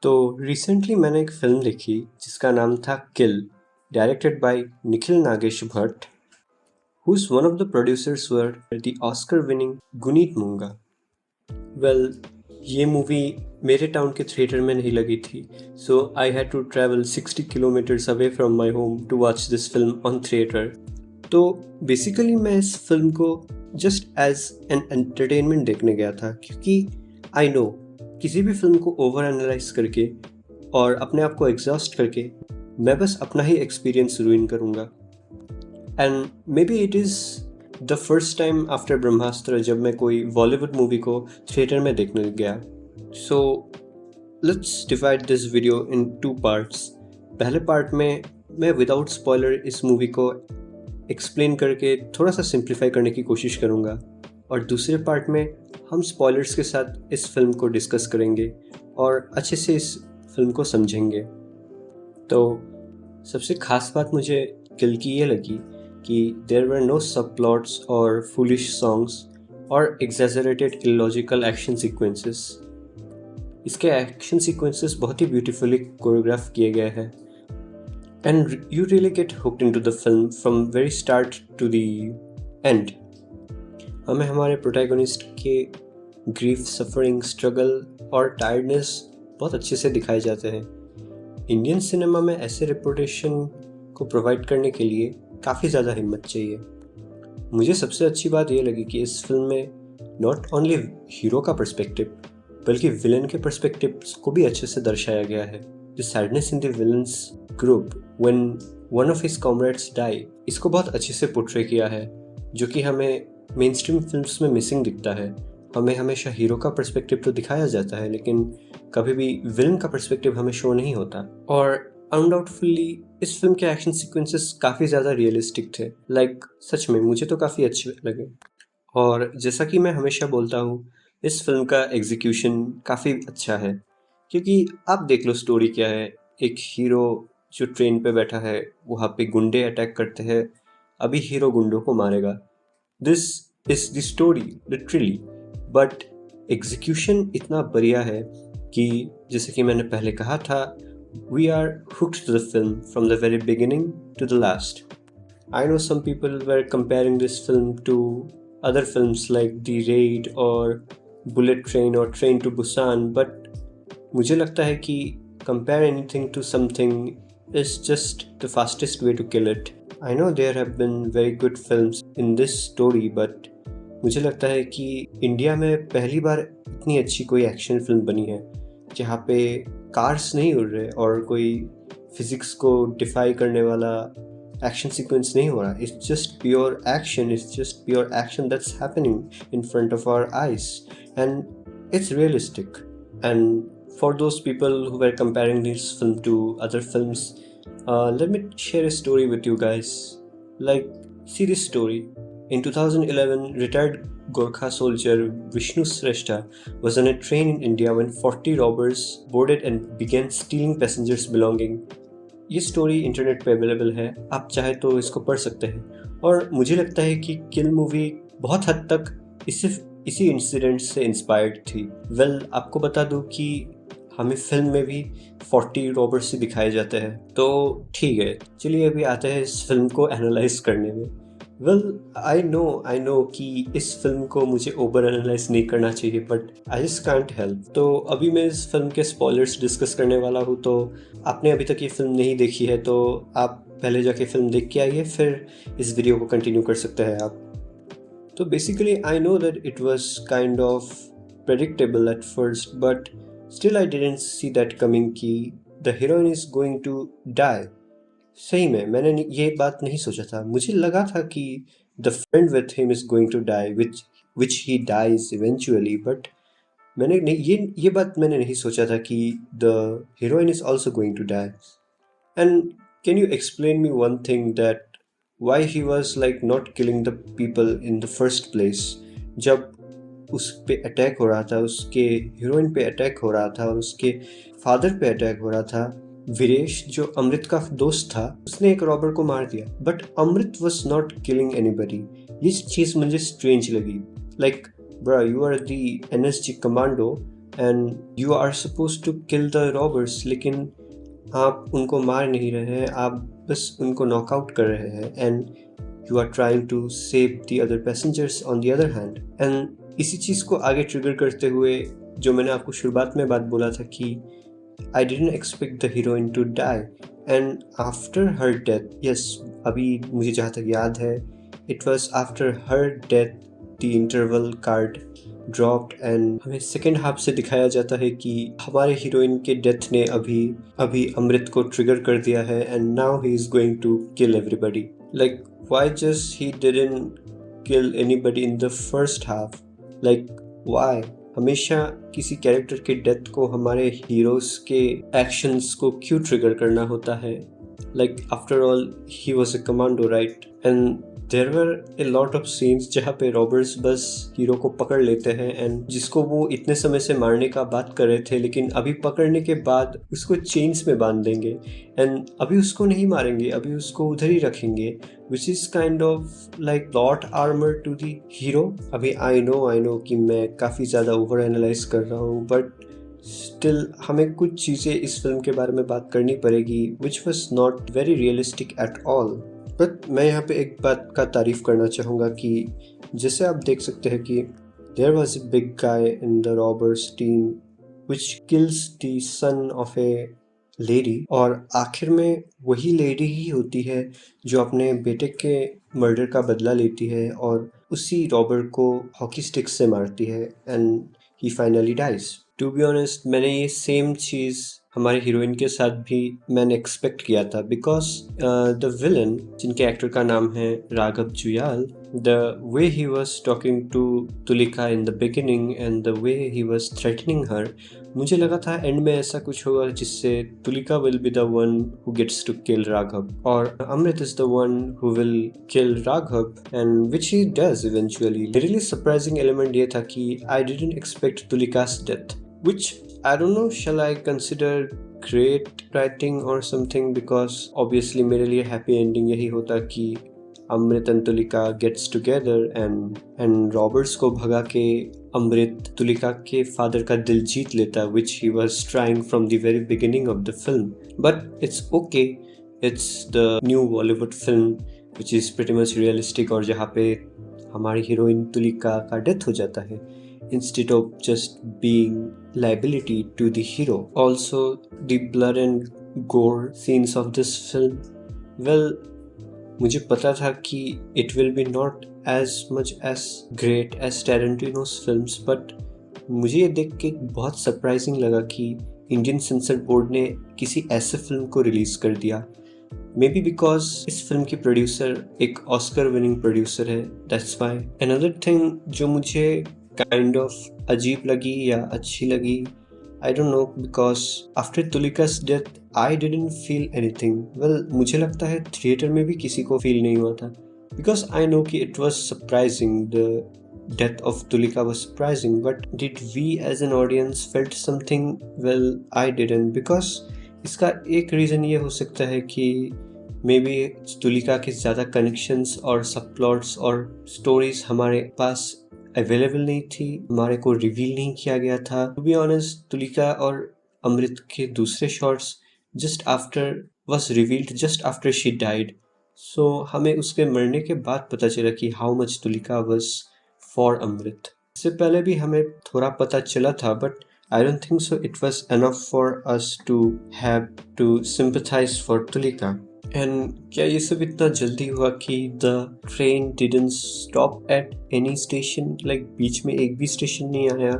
तो रिसेंटली मैंने एक फ़िल्म देखी जिसका नाम था kill, directed by Nikhil Nagesh Bhatt, who's one of the producers were the Oscar-winning Guneet Monga. Well ये मूवी मेरे टाउन के थिएटर में नहीं लगी थी, so I had to travel 60 kilometres away from my home to watch this film on theatre. तो basically मैं इस फिल्म को जस्ट एज एन एंटरटेनमेंट देखने गया था, क्योंकि आई नो किसी भी फिल्म को ओवर एनालाइज करके और अपने आप को एग्जॉस्ट करके मैं बस अपना ही एक्सपीरियंस रूइन करूँगा। And maybe it is the first time after Brahmastra जब मैं कोई बॉलीवुड मूवी को थिएटर में देखने गया। So let's divide this video in 2 parts. पहले पार्ट में मैं विदाउट स्पॉइलर इस मूवी को एक्सप्लेन करके थोड़ा सा सिंप्लीफाई करने की कोशिश करूँगा, और दूसरे पार्ट में हम स्पॉयलर्स के साथ इस फिल्म को डिस्कस करेंगे और अच्छे से इस फिल्म को समझेंगे। तो सबसे ख़ास बात मुझे किल की ये लगी कि there were no subplots और फूलिश सॉन्ग्स और एग्जैजरेटेड इलॉजिकल एक्शन सीक्वेंसेस। इसके एक्शन सीक्वेंसेस बहुत ही ब्यूटीफुली कोरियोग्राफ किए गए हैं, and you really get hooked into the film from very start to the end. हमें हमारे प्रोटैगनिस्ट के ग्रीफ, सफरिंग, स्ट्रगल और टायर्डनेस बहुत अच्छे से दिखाए जाते हैं। इंडियन सिनेमा में ऐसे रेपुटेशन को प्रोवाइड करने के लिए काफ़ी ज़्यादा हिम्मत चाहिए। मुझे सबसे अच्छी बात ये लगी कि इस फिल्म में नॉट ओनली हीरो का पर्सपेक्टिव बल्कि विलन के पर्सपेक्टिव को भी अच्छे से दर्शाया गया है। The sadness in the villain's group when one of his comrades die, इसको बहुत अच्छे से पोर्ट्रे किया है, जो कि हमें मेन स्ट्रीम फिल्म्स में मिसिंग दिखता है। हमें हमेशा हीरो का पर्सपेक्टिव तो दिखाया जाता है, लेकिन कभी भी विलन का पर्सपेक्टिव हमें शो नहीं होता। और अनडाउटफुली इस फिल्म के एक्शन सीक्वेंसेस काफ़ी ज़्यादा रियलिस्टिक थे। सच में मुझे तो काफ़ी अच्छे लगे। और जैसा कि मैं हमेशा बोलता हूँ, इस फिल्म का एग्जीक्यूशन काफ़ी अच्छा है, क्योंकि आप देख लो स्टोरी क्या है। एक हीरो जो ट्रेन पे बैठा है, वहाँ पे गुंडे अटैक करते हैं, अभी हीरो गुंडों को मारेगा। This is the story literally, but execution इतना बढ़िया है कि जैसे कि मैंने पहले कहा था, we are hooked to the film from the very beginning to the last. I know some people were comparing this film to other films like the Raid और बुलेट ट्रेन और ट्रेन टू बुसान, बट मुझे लगता है कि compare anything to something is just the fastest way to kill it. I know there have been very good films in this story, but मुझे लगता है कि इंडिया में पहली बार इतनी अच्छी कोई एक्शन फिल्म बनी है जहाँ पे कार्स नहीं उड़ रहे और कोई फिजिक्स को डिफाई करने वाला एक्शन सीक्वेंस नहीं हो रहा। It's just pure action. It's just pure action that's happening in front of our eyes, and it's realistic. And for those people who were comparing this film to other films, let me share a story with you guys. See this story. In 2011, retired Gorkha soldier Vishnu Shrestha was on a train in India when 40 robbers boarded and began stealing passengers' belonging. ये story internet पे available है, आप चाहे तो इसको पढ़ सकते हैं। और मुझे लगता है कि किल मूवी बहुत हद तक इसी इंसिडेंट से इंस्पायर्ड थी। आपको बता दूं कि हमें फिल्म में भी 40 रॉबर्स ही दिखाए जाते हैं। तो ठीक है, चलिए अभी आते हैं इस फिल्म को एनालाइज करने में। आई नो कि इस फिल्म को मुझे ओवर एनालाइज नहीं करना चाहिए, but I just can't help. तो अभी मैं इस फिल्म के स्पॉयलर्स डिस्कस करने वाला हूँ। तो आपने अभी तक ये फिल्म नहीं देखी है तो आप पहले जाके फिल्म देख के आइए, फिर इस वीडियो को कंटिन्यू कर सकते हैं आप। तो basically I know that it was kind of predictable at first, but still I didn't see that coming कि the heroine is going to die. सही में मैंने ये बात नहीं सोचा था। मुझे लगा था कि the friend with him is going to die, which he dies eventually, but मैंने नहीं, ये बात मैंने नहीं सोचा था कि the heroine is also going to die. And can you explain me one thing, that why he was like not killing the people in the first place? जब उस पे अटैक हो रहा था, उसके हीरोइन पे अटैक हो रहा था और उसके फादर पे अटैक हो रहा था, वीरेश जो अमृत का दोस्त था उसने एक रॉबर को मार दिया, but Amrit was not killing anybody। ये चीज़ मुझे स्ट्रेंज लगी। Bro, you are the NSG commando, and you are suppose to kill the robbers, लेकिन आप उनको मार नहीं रहे हैं, आप बस उनको नॉकआउट कर रहे हैं, and you are trying to save the other passengers on the other hand. And इसी चीज़ को आगे ट्रिगर करते हुए जो मैंने आपको शुरुआत में बात बोला था कि I didn't expect the heroine to die, and after her death, yes, अभी मुझे जहाँ तक याद है, it was after her death the interval card dropped, and हमें सेकेंड हाफ से दिखाया जाता है कि हमारे हीरोइन के डेथ ने अभी अमृत को ट्रिगर कर दिया है, and now he is going to kill everybody. Like why just he didn't kill anybody in the first half? Like why? हमेशा किसी कैरेक्टर के डेथ को हमारे हीरोज के एक्शंस को क्यों ट्रिगर करना होता है? Like after all he was a commando, right? And there were a lot of scenes जहाँ पे रॉबर्स बस हीरो को पकड़ लेते हैं, एंड जिसको वो इतने समय से मारने का बात कर रहे थे, लेकिन अभी पकड़ने के बाद उसको चेन्स में बांध देंगे, एंड अभी उसको नहीं मारेंगे, अभी उसको उधर ही रखेंगे, which is kind of like lot armour to the hero. अभी आई नो कि मैं काफ़ी ज़्यादा ओवर एनालाइज कर रहा हूँ, बट स्टिल हमें कुछ चीज़ें इस फिल्म के बारे में बात करनी पड़ेगी which was not very realistic at all. But मैं यहाँ पे एक बात का तारीफ़ करना चाहूँगा कि जैसे आप देख सकते हैं कि there was a big guy in the robbers team which kills the son of a lady, और आखिर में वही लेडी ही होती है जो अपने बेटे के मर्डर का बदला लेती है और उसी रॉबर को हॉकी स्टिक से मारती है, and he finally dies. To be honest, मैंने ये सेम चीज़ हमारे हीरोइन के साथ भी मैंने एक्सपेक्ट किया था, बिकॉज द विलन, जिनके एक्टर का नाम है Raghav Juyal, the way he was talking to Tulika in the beginning and the way he was threatening her, मुझे लगा था एंड में ऐसा कुछ होगा जिससे Tulika will be the one who gets to kill Raghav और Amrit is the one who will kill Raghav, and which he does eventually. Really surprising element ये था कि I didn't expect Tulika's death, which I don't know, shall I consider great writing or something, because obviously मेरे लिए happy ending यही होता कि Amrit and Tulika gets together and robbers को भगा के अमृत तुलिका के फादर का दिल जीत लेता, which he was trying from the very beginning of the film. But it's okay, it's the new Bollywood film which is pretty much realistic, और जहाँ पे हमारी हीरोइन तुलिका का डेथ हो जाता है instead of just being liability to the hero. Also, the blood and gore scenes of this film, well, मुझे पता था कि it will be not as much as great as Tarantino's films, but मुझे ये देख के बहुत सरप्राइजिंग लगा कि इंडियन सेंसर बोर्ड ने किसी ऐसे फिल्म को रिलीज कर दिया। मे बी बिकॉज इस फिल्म की प्रोड्यूसर एक ऑस्कर विनिंग प्रोड्यूसर है, दैट्स वाई। अनदर थिंग जो मुझे काइंड ऑफ अजीब लगी या अच्छी लगी, I don't know, because after Tulika's death I didn't feel anything. Well, मुझे लगता है थिएटर में भी किसी को फील नहीं हुआ था, बिकॉज आई नो कि it was surprising, the death of Tulika was surprising, but did we as an audience felt something? Well, I didn't, because इसका एक रीज़न ये हो सकता है कि मे बी तुलिका के ज़्यादा कनेक्शंस और सब प्लॉट्स और स्टोरीज हमारे पास अवेलेबल नहीं थी, हमारे को रिवील नहीं किया गया था। टू बी ऑनेस्ट, तुलिका और अमृत के दूसरे shots just after was revealed just after she died, so हमें उसके मरने के बाद पता चला कि how much Tulika was for Amrit. इससे पहले भी हमें थोड़ा पता चला था, but I don't think so it was enough for us to have to sympathise for Tulika. And क्या ये सब इतना जल्दी हुआ कि the train didn't stop at any station? Like बीच में एक भी स्टेशन नहीं आया,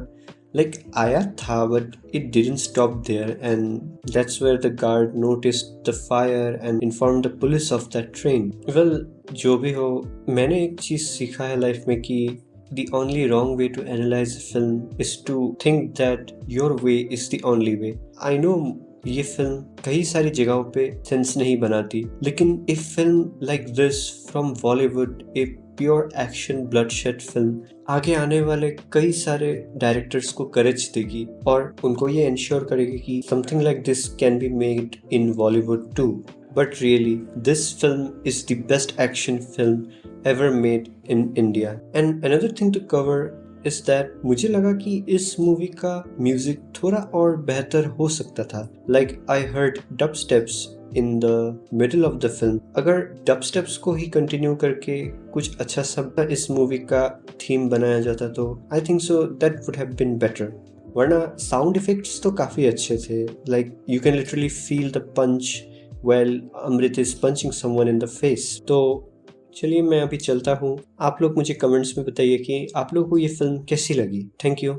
लाइक आया था but it didn't stop there, and that's where the guard noticed the fire and informed the police of that train. Well, जो भी हो, मैंने एक चीज़ सीखा है लाइफ में कि the only wrong way to analyze a film is to think that your way is the only way. I know ये फिल्म कई सारी जगहों पे सेंस नहीं बनाती, लेकिन a film like this from Bollywood, a pure action bloodshed film, आगे आने वाले कई सारे डायरेक्टर्स को करेज देगी और उनको ये इंश्योर करेगी कि something like this can be made in Bollywood too. But really, this film is the best action film ever made in India. And another thing to cover is that मुझे लगा कि इस मूवी का music थोड़ा और बेहतर हो सकता था। Like I heard dub steps in the middle of the film. अगर डब स्टेप्स को ही कंटिन्यू करके कुछ अच्छा सा इस मूवी का थीम बनाया जाता तो I think so that would have been better. वरना साउंड इफेक्ट्स तो काफ़ी अच्छे थे। Like you can literally feel the punch well Amrit is punching someone in the face. तो चलिए मैं अभी चलता हूँ। आप लोग मुझे कमेंट्स में बताइए कि आप लोगों को ये फिल्म कैसी लगी। Thank you.